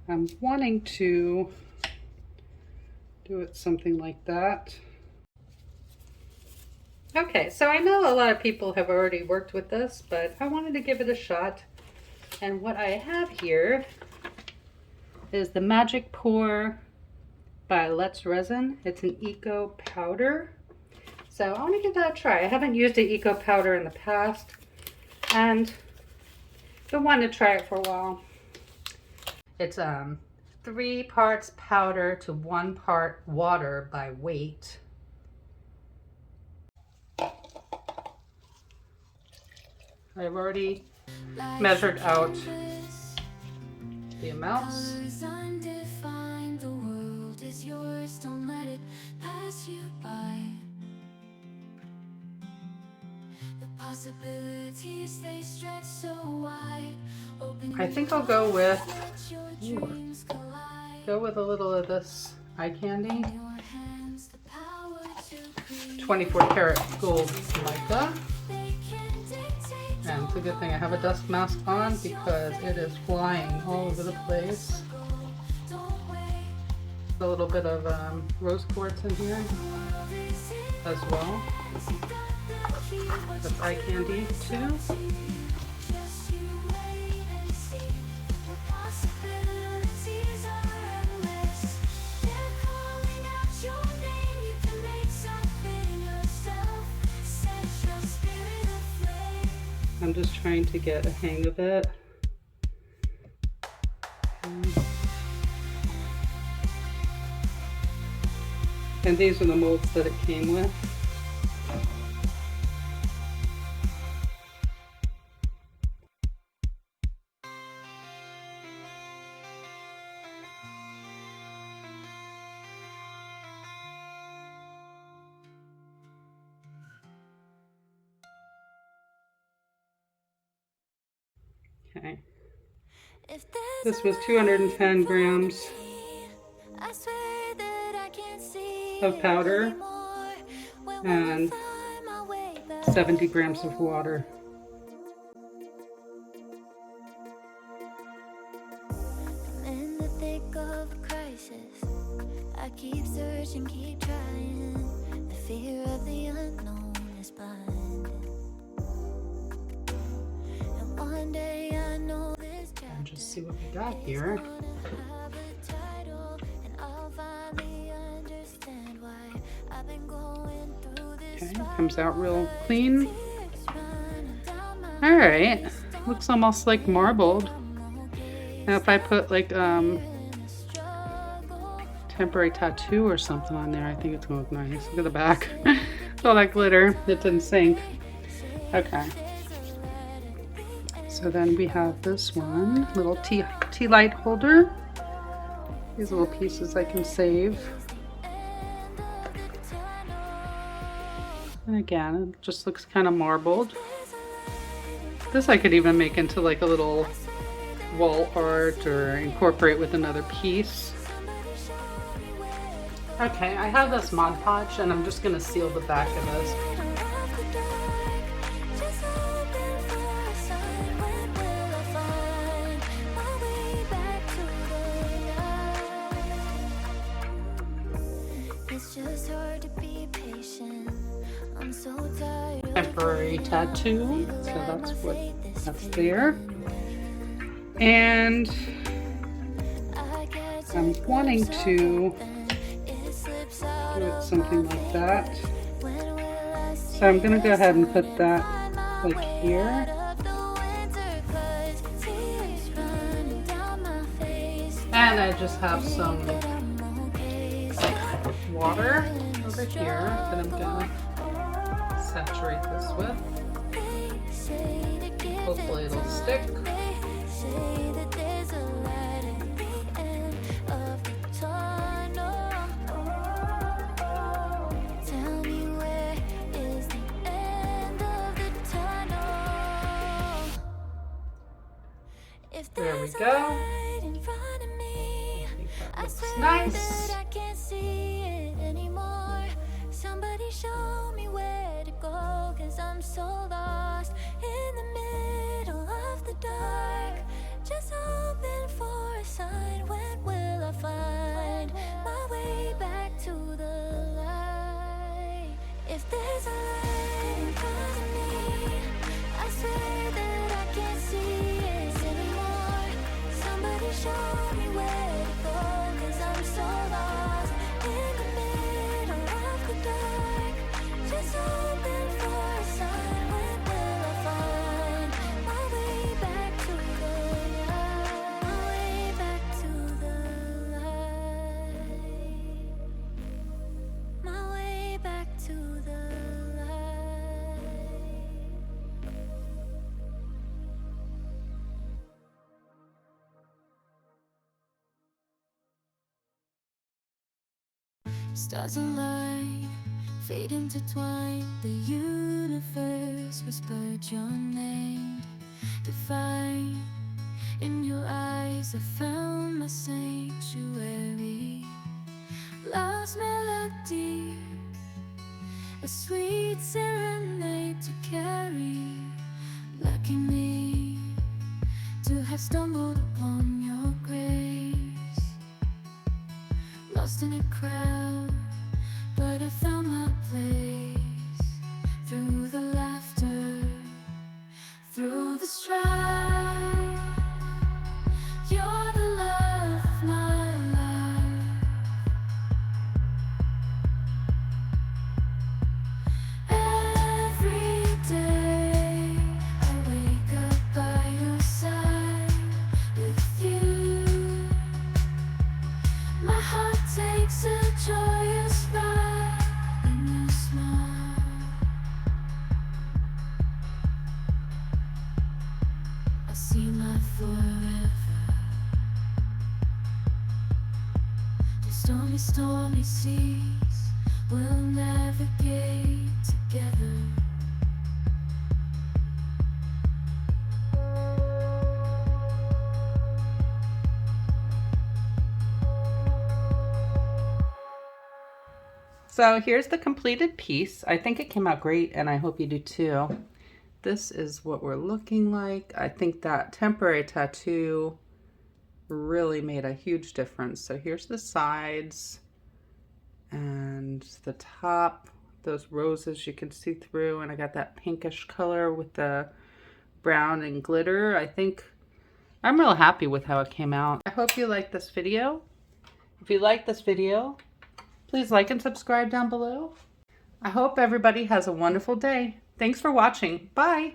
I'm wanting to do it something like that. Okay, so I know a lot of people have already worked with this, but I wanted to give it a shot. And what I have here is the Magic Pour by Let's Resin. It's an eco powder. So I want to give that a try. I haven't used an eco powder in the past and been wanting to try it for a while. It's 3 parts powder to 1 part water by weight. I've already measured out the amounts. The world is yours, don't let it pass you by. The possibilities, they stretch so wide. I think I'll go with a little of this eye candy. 24 karat gold mica. And it's a good thing I have a dust mask on because it is flying all over the place. A little bit of rose quartz in here as well. That's eye candy too. I'm just trying to get a hang of it. And these are the molds that it came with. Okay. This was 210 grams of powder and 70 grams of water. In the thick of a crisis, I keep searching, keep trying. The fear of the unknown is blinding. And one day I know this chapter, and just see what we got here. Okay, comes out real clean. All right, looks almost like marbled. Now if I put like temporary tattoo or something on there, I think it's gonna look nice. Look at the back. All that glitter, it didn't sink. Okay. So then we have this one, little tea light holder. These little pieces I can save. And again, it just looks kind of marbled. This I could even make into like a little wall art or incorporate with another piece. Okay, I have this Mod Podge and I'm just gonna seal the back of this. Temporary tattoo, so that's there. And I'm wanting to do it something like that. So I'm gonna go ahead and put that like here. And I just have some water over here that I'm gonna saturate this with. Hopefully it'll stick. There we go. I think that looks nice. Somebody show me where to go, 'cause I'm so lost in the middle of the dark. Just hoping for a sign when Stars align, fate intertwined. The universe whispered your name. Divine, in your eyes I found my sanctuary. Love's melody, a sweet serenade to carry. Lucky me to have stumbled upon your grace. Lost in a crowd, but I found my place. Through the laughter, through the strife, you're the love of my life. Every day I wake up by your side. With you, my heart takes a joyous ride. In your smile, I see my forever. Through stormy seas, we'll navigate together. So here's the completed piece. I think it came out great, and I hope you do too. This is what we're looking like. I think that temporary tattoo really made a huge difference. So here's the sides and the top, those roses you can see through, and I got that pinkish color with the brown and glitter. I think I'm real happy with how it came out. I hope you like this video. If you like this video, please like and subscribe down below. I hope everybody has a wonderful day. Thanks for watching. Bye.